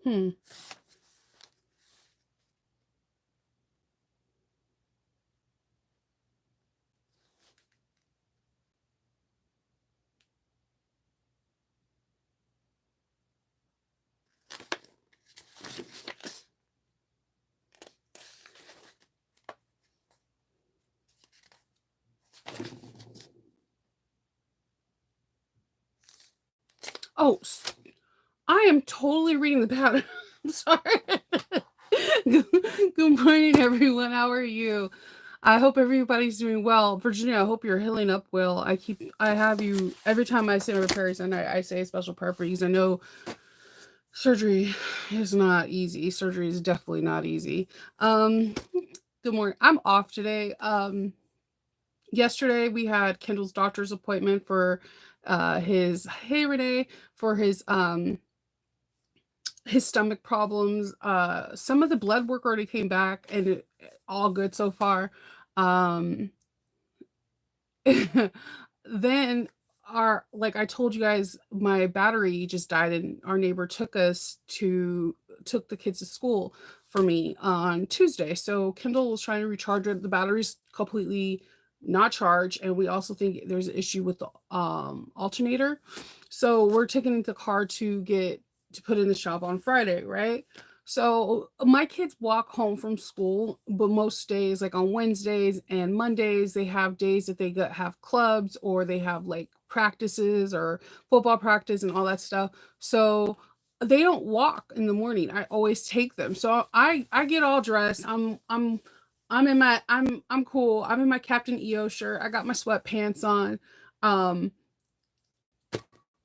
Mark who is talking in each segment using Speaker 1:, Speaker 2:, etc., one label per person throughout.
Speaker 1: Hmm. Oh, I am totally reading the pattern. I'm sorry. Good good morning, everyone. How are you? I hope everybody's doing well. Virginia, I hope you're healing up well. I have you every time I say my prayers and I say a special prayer for you because I know surgery is not easy. Surgery is definitely not easy. Um, Good morning. I'm off today. Yesterday we had Kendall's doctor's appointment for his hey Renee for his stomach problems. Some of the blood work already came back and all good so far. Um, then our like I told you guys, my battery just died, and our neighbor took the kids to school for me on Tuesday. So Kendall was trying to recharge it. The battery's completely not charged, and we also think there's an issue with the alternator. So we're taking the car to put in the shop on Friday, right? So my kids walk home from school, but most days, like on Wednesdays and Mondays, they have days that have clubs or they have like practices or football practice and all that stuff. So they don't walk in the morning. I always take them. So I get all dressed. I'm cool. I'm in my Captain EO shirt. I got my sweatpants on. Um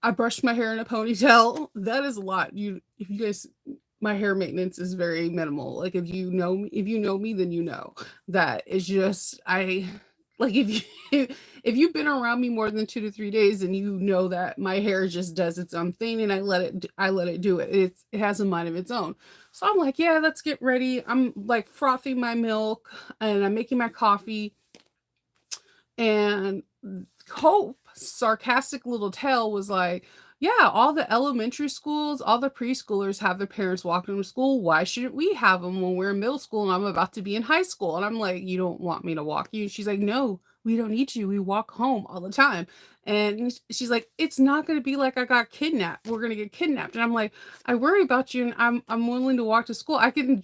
Speaker 1: I brushed my hair in a ponytail. That is a lot. You if you guys My hair maintenance is very minimal. Like if you know me, then you know that it's just I like if you if you've been around me more than 2 to 3 days, then you know that my hair just does its own thing, and I let it do it. It has a mind of its own. So I'm like, yeah, let's get ready. I'm like frothing my milk and I'm making my coffee, and Hope, sarcastic little tail, was like, yeah, all the elementary schools, all the preschoolers have their parents walking them to school. Why shouldn't we have them when we're in middle school and I'm about to be in high school? And I'm like, you don't want me to walk you? And she's like, no, we don't need you. We walk home all the time. And she's like, it's not going to be like I got kidnapped. We're going to get kidnapped. And I'm like, I worry about you, and I'm willing to walk to school. I can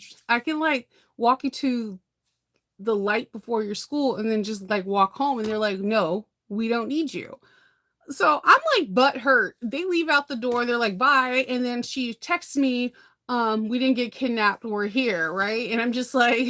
Speaker 1: like walk you to the light before your school and then just like walk home. And they're like, no, we don't need you. So I'm like butt hurt. They leave out the door, they're like, bye. And then she texts me, we didn't get kidnapped, we're here, right? And I'm just like,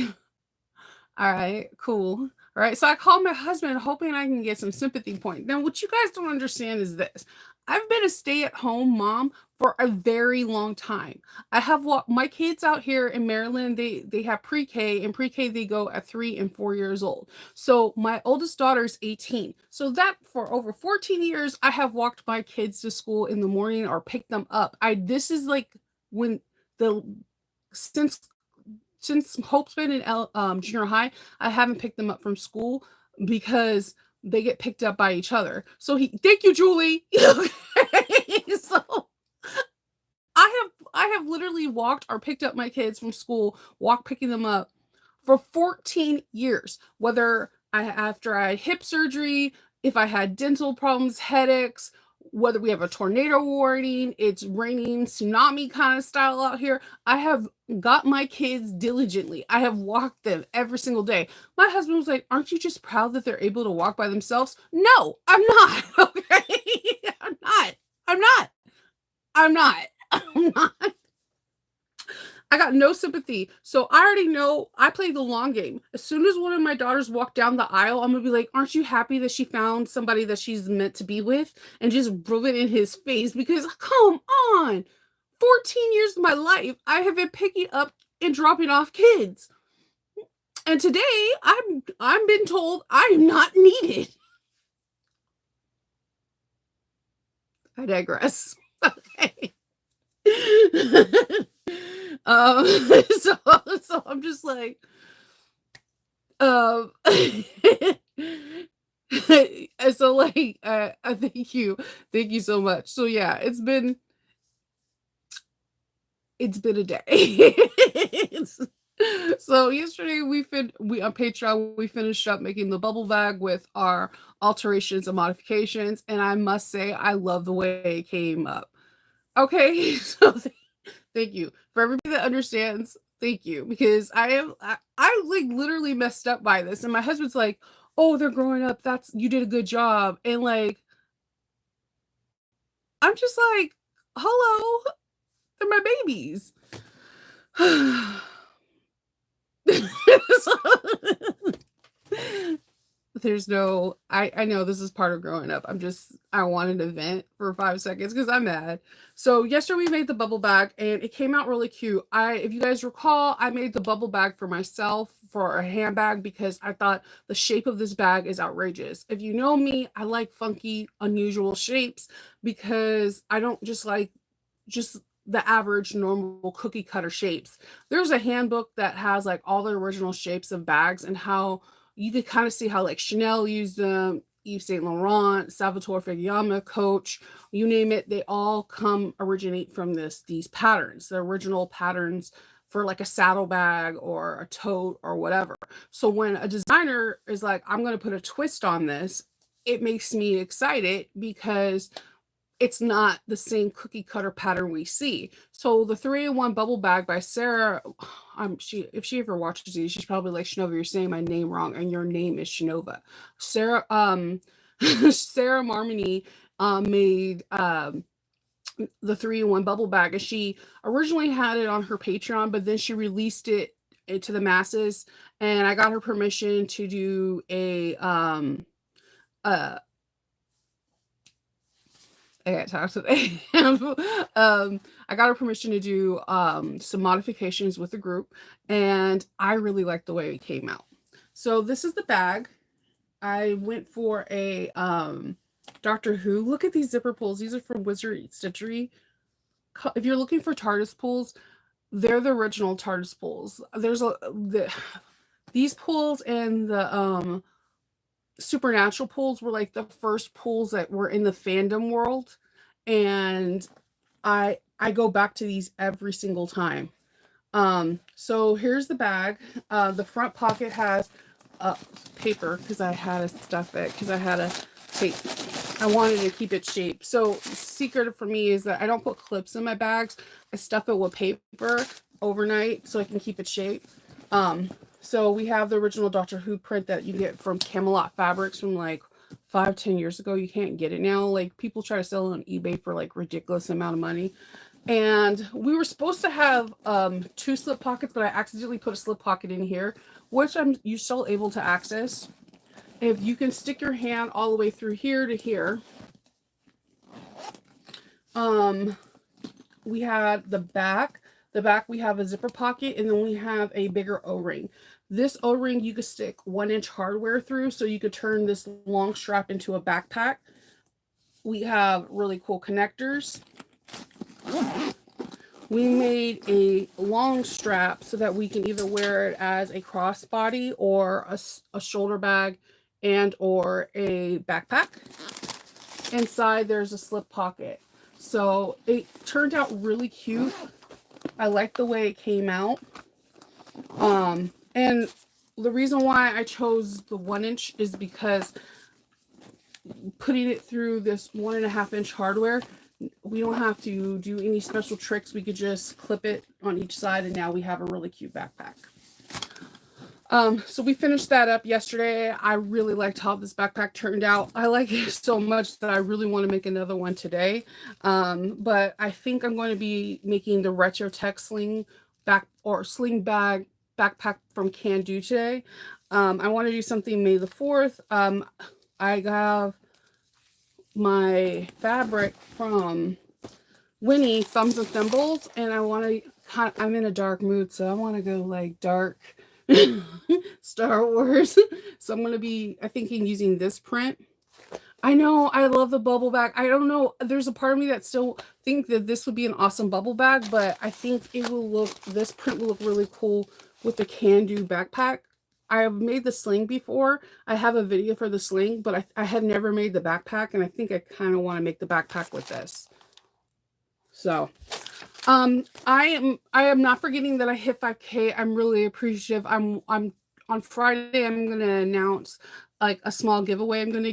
Speaker 1: all right, cool. All right. So I called my husband hoping I can get some sympathy point. Now, what you guys don't understand is this. I've been a stay-at-home mom for a very long time. I have my kids out here in Maryland, they have pre-K, and pre-K they go at 3 and 4 years old. So my oldest daughter is 18. So that for over 14 years, I have walked my kids to school in the morning or picked them up. I this is like when the since Hope's been in junior high, I haven't picked them up from school because they get picked up by each other. Thank you, Julie. So I have literally walked or picked up my kids from school, walk picking them up for 14 years. Whether I after I had hip surgery, if I had dental problems, headaches, whether we have a tornado warning, it's raining tsunami kind of style out here, I have got my kids diligently. I have walked them every single day. My husband was like, "Aren't you just proud that they're able to walk by themselves?" No, I'm not. Okay. I'm not. I'm not. I'm not. I'm not. I got no sympathy. So I already know I play the long game. As soon as one of my daughters walk down the aisle, I'm gonna be like, aren't you happy that she found somebody that she's meant to be with? And just rub it in his face because come on. 14 years of my life, I have been picking up and dropping off kids. And today I'm been told I'm not needed. I digress. Okay. um so so I'm just like Um, and so like thank you so much. So yeah, it's been it's been a day. So yesterday we on Patreon we finished up making the bubble bag with our alterations and modifications, and I must say I love the way it came up. Okay, so thank you for everybody that understands. Thank you, because I like literally messed up by this, and my husband's like, "Oh, they're growing up. That's you did a good job," and like I'm just like, "Hello, they're my babies." There's no I know this is part of growing up. I wanted to vent for 5 seconds because I'm mad. So yesterday we made the bubble bag and it came out really cute. If you guys recall, I made the bubble bag for myself for a handbag because I thought the shape of this bag is outrageous. If you know me, I like funky, unusual shapes because I don't just like just the average normal cookie cutter shapes. There's a handbook that has like all the original shapes of bags and how you could kind of see how like Chanel used them, Yves Saint Laurent, Salvatore Ferragamo, Coach, you name it, they all originate from these patterns, the original patterns for like a saddlebag or a tote or whatever. So when a designer is like, I'm going to put a twist on this, it makes me excited because it's not the same cookie cutter pattern we see. So the 3-in-1 bubble bag by Sarah, if she ever watches these, she's probably like, Shanova, you're saying my name wrong, and your name is Shanova. Sarah, Sarah Marmony made the 3-in-1 bubble bag, and she originally had it on her Patreon, but then she released it to the masses, and I got her permission to do uh I got talk today. I got her permission to do some modifications with the group, and I really like the way it came out. So this is the bag. I went for a Doctor Who. Look at these zipper pulls. These are from Wizard Stitchery. If you're looking for TARDIS pulls, they're the original TARDIS pulls. These pulls and the Supernatural pulls were like the first pulls that were in the fandom world, and I go back to these every single time. So here's the bag. The front pocket has paper because I had to stuff it because I wanted to keep it shaped. So secret for me is that I don't put clips in my bags. I stuff it with paper overnight so I can keep it shaped. So we have the original Doctor Who print that you get from Camelot Fabrics from like 5-10 years ago. You can't get it now. Like people try to sell it on eBay for like ridiculous amount of money. And we were supposed to have 2 slip pockets, but I accidentally put a slip pocket in here, which you're still able to access. If you can stick your hand all the way through here to here. We had the back. The back we have a zipper pocket, and then we have a bigger O-ring. This O-ring you could stick 1-inch hardware through, so you could turn this long strap into a backpack. We have really cool connectors. We made a long strap so that we can either wear it as a crossbody or a shoulder bag and or a backpack. Inside there's a slip pocket. So it turned out really cute. I like the way it came out. And the reason why I chose the 1-inch is because putting it through this 1.5-inch hardware, we don't have to do any special tricks. We could just clip it on each side, and now we have a really cute backpack. So we finished that up yesterday. I really liked how this backpack turned out. I like it so much that I really want to make another one today. But I think I'm going to be making the Retro Tech sling bag backpack from Can Do today. I want to do something May the 4th. I have my fabric from Winnie Thumbs and Thimbles, and I want to I'm in a dark mood, so I want to go like dark Star Wars. So I'm going to be, I think, using this print. I know I love the bubble bag. I don't know. There's a part of me that still think that this would be an awesome bubble bag, but I think this print will look really cool with the Can Do backpack. I have made the sling before. I have a video for the sling, but I have never made the backpack, and I think I kind of want to make the backpack with this. So I am not forgetting that I hit 5K. I'm really appreciative. I'm on Friday. I'm gonna announce like a small giveaway I'm gonna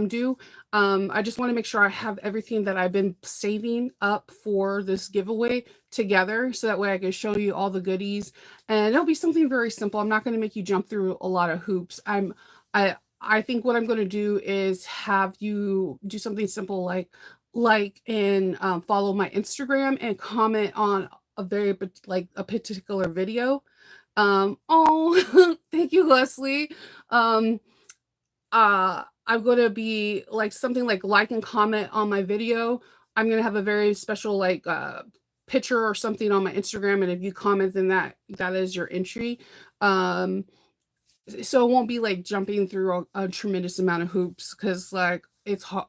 Speaker 1: do. I just want to make sure I have everything that I've been saving up for this giveaway together, so that way I can show you all the goodies. And it'll be something very simple. I'm not going to make you jump through a lot of hoops. I think what I'm going to do is have you do something simple and follow my Instagram and comment on a like a particular video. Oh, thank you, Leslie. Um, I'm gonna be like something like and comment on my video. I'm gonna have a very special picture or something on my Instagram, and if you comment, then that is your entry. Um, so it won't be like jumping through a tremendous amount of hoops because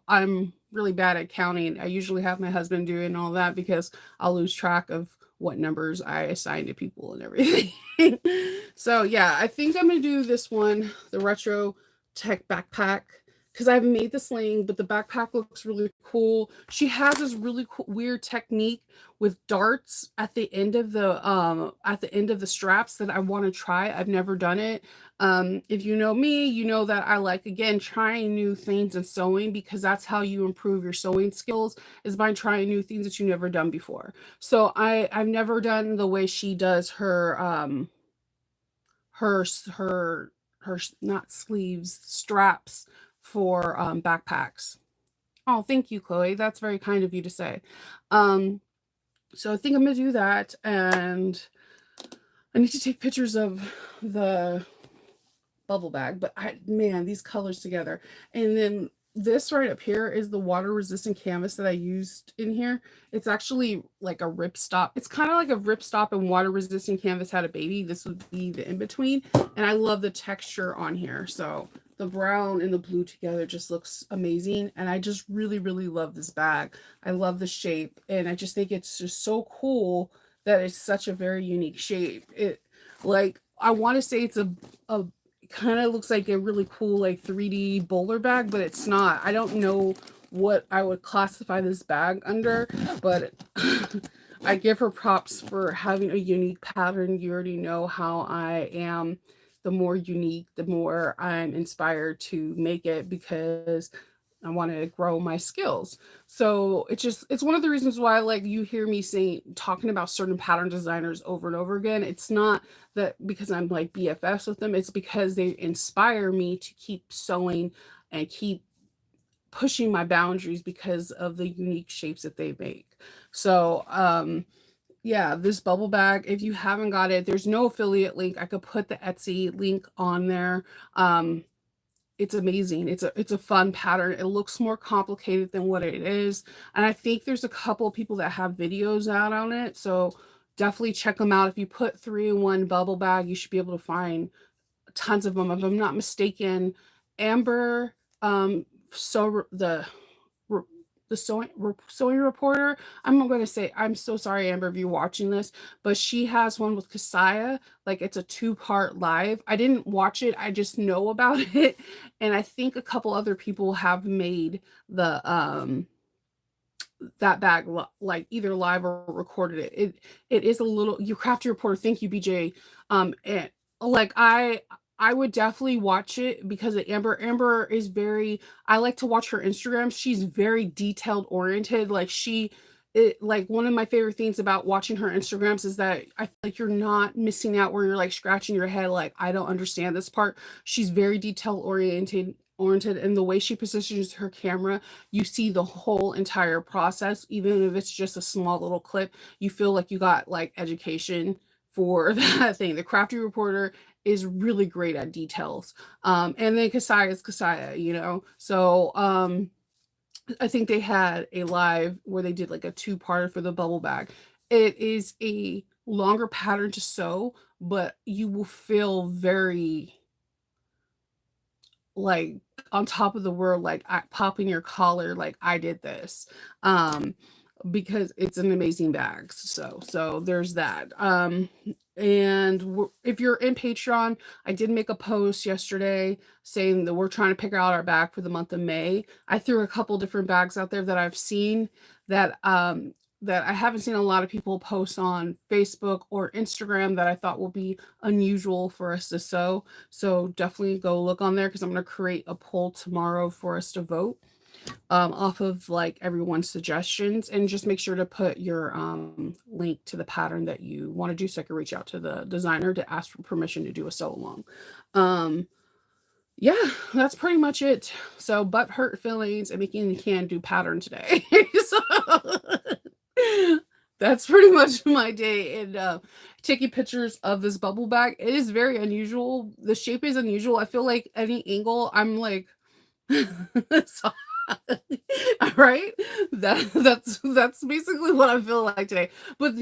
Speaker 1: I'm really bad at counting. I usually have my husband do it and all that because I'll lose track of what numbers I assign to people and everything. So yeah, I think I'm gonna do this one, the retro tech backpack, because I've made the sling, but the backpack looks really cool. She has this really cool, weird technique with darts at the end of the straps that I want to try. I've never done it. If you know me, you know that I like, again, trying new things in sewing, because that's how you improve your sewing skills, is by trying new things that you've never done before. So I've never done the way she does her not sleeves, straps for backpacks. Oh, thank you, Chloe. That's very kind of you to say. So I think I'm gonna do that, and I need to take pictures of the bubble bag, but man, these colors together. And then this right up here is the water resistant canvas that I used in here. It's actually like a ripstop. It's kind of like a ripstop and water resistant canvas had a baby. This would be the in between. And I love the texture on here. So the brown and the blue together just looks amazing. And I just really, really love this bag. I love the shape. And I just think it's just so cool that it's such a very unique shape. I want to say it's a kind of looks like a really cool like 3D bowler bag, but it's not. I don't know what I would classify this bag under, but I give her props for having a unique pattern. You already know how I am. The more unique, the more I'm inspired to make it, because I want to grow my skills. So it's one of the reasons why, like, you hear me talking about certain pattern designers over and over again. It's not that because I'm like BFFs with them, it's because they inspire me to keep sewing and keep pushing my boundaries because of the unique shapes that they make. So yeah, this bubble bag, if you haven't got it, there's no affiliate link. I could put the Etsy link on there. It's amazing. It's a fun pattern. It looks more complicated than what it is. And I think there's a couple of people that have videos out on it. So definitely check them out. If you put 3-in-1 bubble bag, you should be able to find tons of them. If I'm not mistaken, Amber, so the sewing reporter. I'm going to say, I'm so sorry, Amber, if you're watching this, but she has one with Kasaya. Like, it's a 2-part live. I didn't watch it. I just know about it. And I think a couple other people have made that bag like either live or recorded it. It is a little, you crafty reporter. Thank you, BJ. And like I would definitely watch it because of Amber. Amber is very, I like to watch her Instagram. She's very detailed oriented. Like one of my favorite things about watching her Instagrams is that I feel like you're not missing out where you're like scratching your head. Like, I don't understand this part. She's very detail oriented, and the way she positions her camera, you see the whole entire process. Even if it's just a small little clip, you feel like you got like education for that thing. The crafty reporter is really great at details. And then Kasaya is Kasaya, so I think they had a live where they did like a 2-parter for the bubble bag. It is a longer pattern to sew, but you will feel very like on top of the world, like popping your collar, like I did this. Because it's an amazing bag. So there's that. And if you're in Patreon, I did make a post yesterday saying that we're trying to pick out our bag for the month of May. I threw a couple different bags out there that I've seen that that I haven't seen a lot of people post on Facebook or Instagram that I thought will be unusual for us to sew. So definitely go look on there because I'm going to create a poll tomorrow for us to vote off of like everyone's suggestions, and just make sure to put your link to the pattern that you want to do so I can reach out to the designer to ask for permission to do a sew along. Um, yeah, that's pretty much it. So butt hurt feelings and making the can do pattern today. So that's pretty much my day. And taking pictures of this bubble bag. It is very unusual. The shape is unusual. I feel like any angle, I'm like so right? That's basically what I feel like today. But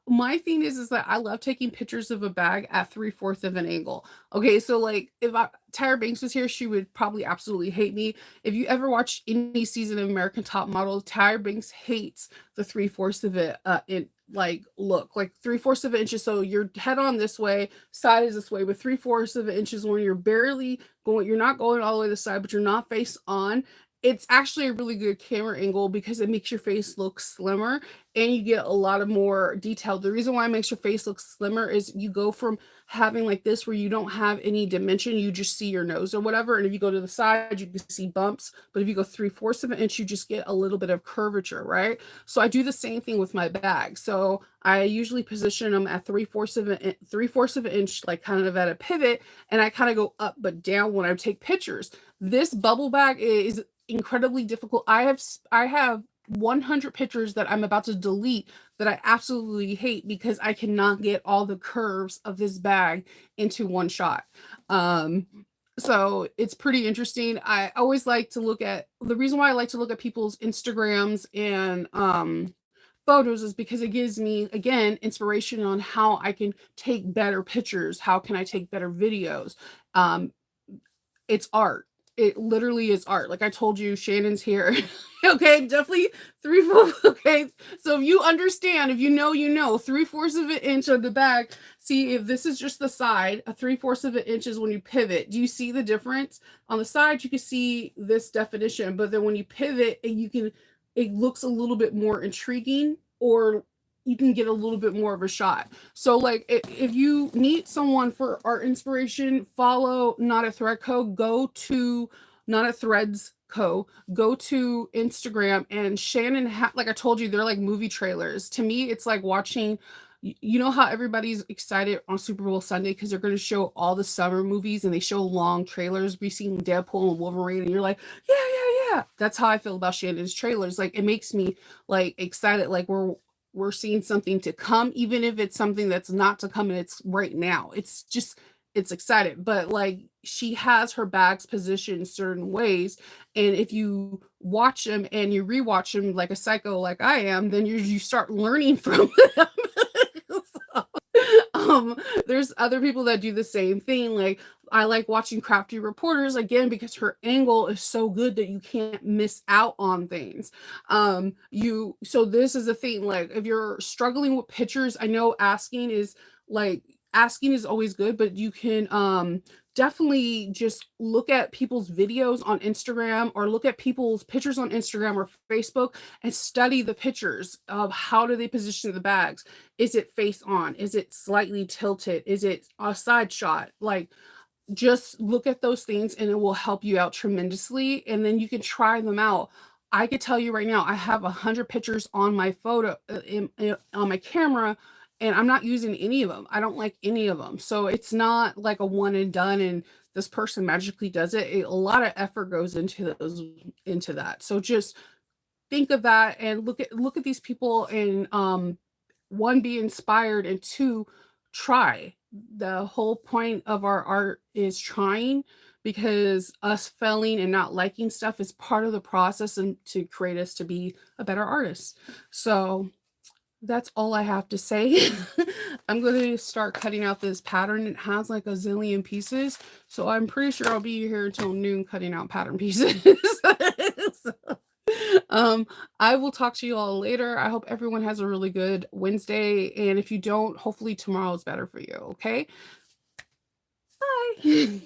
Speaker 1: my thing is that I love taking pictures of a bag at 3/4 of an angle. Okay, so like if Tyra Banks was here, she would probably absolutely hate me. If you ever watch any season of American Top Model, Tyra Banks hates the 3/4 of it in like look like 3/4 of an inches. So your head on this way, side is this way, but 3/4 of an inches when you're barely going, you're not going all the way to the side, but you're not face on. It's actually a really good camera angle because it makes your face look slimmer and you get a lot of more detail. The reason why it makes your face look slimmer is you go from having like this where you don't have any dimension, you just see your nose or whatever. And if you go to the side, you can see bumps. But if you go 3/4 of an inch, you just get a little bit of curvature, right? So I do the same thing with my bag. So I usually position them at 3/4 of an inch, like kind of at a pivot, and I kind of go up but down when I take pictures. This bubble bag is incredibly difficult. I have 100 pictures that I'm about to delete that I absolutely hate because I cannot get all the curves of this bag into one shot. Um, so it's pretty interesting. I always like to look at the reason why I like to look at people's Instagrams and photos is because it gives me again inspiration on how I can take better pictures, how can I take better videos. Um, it's art. It literally is art. Like I told you, Shannon's here. Okay, definitely 3/4. Okay, so if you understand, if you know, you know, 3/4 of an inch of the bag. See, if this is just the side, a 3/4 of an inch is when you pivot. Do you see the difference? On the side, you can see this definition, but then when you pivot, you can, it looks a little bit more intriguing, or you can get a little bit more of a shot. So like if you need someone for art inspiration, follow Not a Thread Co. Go to Not a Threads Co. Go to Instagram, and Shannon like I told you, they're like movie trailers. To me, it's like watching, you know how everybody's excited on Super Bowl Sunday because they're going to show all the summer movies and they show long trailers. We see Deadpool and Wolverine, and you're like, yeah, yeah, yeah. That's how I feel about Shannon's trailers. Like it makes me like excited, like we're seeing something to come, even if it's something that's not to come and it's right now. It's just it's excited. But like she has her bags positioned certain ways, and if you watch them and you rewatch them like a psycho like I am, then you start learning from them. So, there's other people that do the same thing. Like I like watching Crafty Reporters again because her angle is so good that you can't miss out on things. You so this is the thing, like if you're struggling with pictures, I know asking is always good, but you can definitely just look at people's videos on Instagram or look at people's pictures on Instagram or Facebook and study the pictures of how do they position the bags. Is it face on? Is it slightly tilted? Is it a side shot? Like just look at those things and it will help you out tremendously, and then you can try them out. I could tell you right now, I have 100 pictures on my photo on my camera, and I'm not using any of them. I don't like any of them. So it's not like a one and done and this person magically does it. A lot of effort goes into that. So just think of that and look at these people and one, be inspired, and two, try. The whole point of our art is trying, because us failing and not liking stuff is part of the process and to create us to be a better artist. So that's all I have to say. I'm going to start cutting out this pattern. It has like a zillion pieces, so I'm pretty sure I'll be here until noon cutting out pattern pieces. So, I will talk to you all later. I hope everyone has a really good Wednesday, and if you don't, hopefully tomorrow is better for you. Okay, bye.